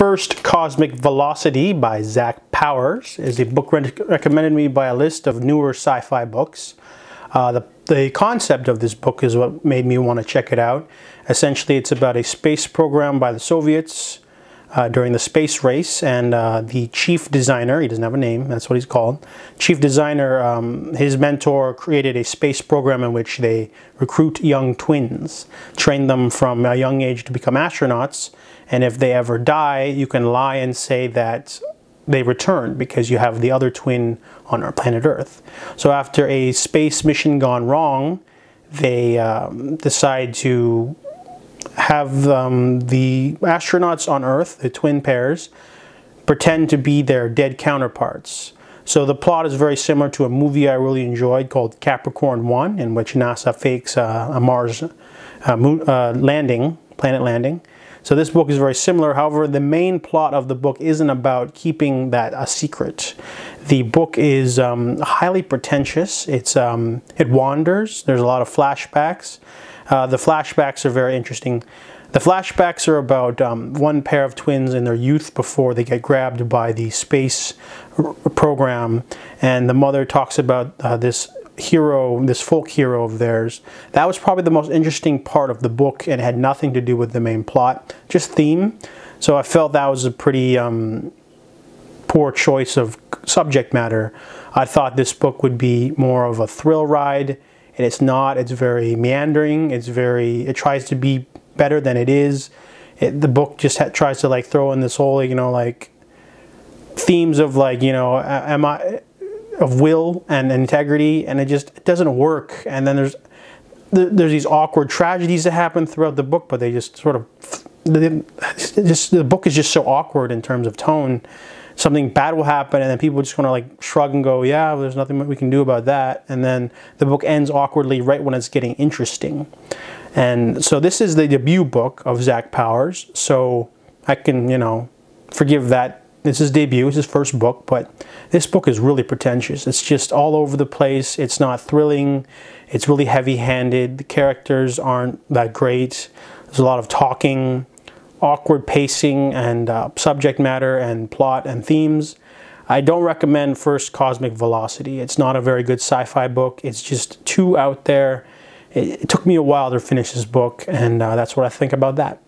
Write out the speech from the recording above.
First Cosmic Velocity by Zach Powers is a book recommended me by a list of newer sci-fi books. The concept of this book is what made me want to check it out. Essentially, it's about a space program by the Soviets during the space race, and the chief designer, he doesn't have a name, that's what he's called, chief designer, his mentor created a space program in which they recruit young twins, train them from a young age to become astronauts, and if they ever die, you can lie and say that they returned because you have the other twin on our planet Earth. So after a space mission gone wrong, they decide to have the astronauts on Earth, the twin pairs, pretend to be their dead counterparts. So the plot is very similar to a movie I really enjoyed called Capricorn 1, in which NASA fakes a Mars planet landing. So this book is very similar. However, the main plot of the book isn't about keeping that a secret. The book is highly pretentious. It wanders. There's a lot of flashbacks. The flashbacks are very interesting. The flashbacks are about one pair of twins in their youth before they get grabbed by the space program, and the mother talks about this hero, this folk hero of theirs. That was probably the most interesting part of the book, and it had nothing to do with the main plot, just theme. So I felt that was a pretty poor choice of subject matter. I thought this book would be more of a thrill ride, and it's not. It's very meandering. It tries to be better than it is. The book just tries to like throw in this whole, you know, like themes of like, you know, of will and integrity, and it doesn't work. And then there's these awkward tragedies that happen throughout the book, but they just sort of, the book is just so awkward in terms of tone. Something bad will happen, and then people just want to like shrug and go, yeah, there's nothing we can do about that. And then the book ends awkwardly right when it's getting interesting. And so this is the debut book of Zach Powers, so I can, you know, forgive that. It's his debut, it's his first book, but this book is really pretentious. It's just all over the place. It's not thrilling. It's really heavy-handed. The characters aren't that great. There's a lot of talking, awkward pacing, and subject matter and plot and themes. I don't recommend First Cosmic Velocity. It's not a very good sci-fi book. It's just too out there. It took me a while to finish this book, and that's what I think about that.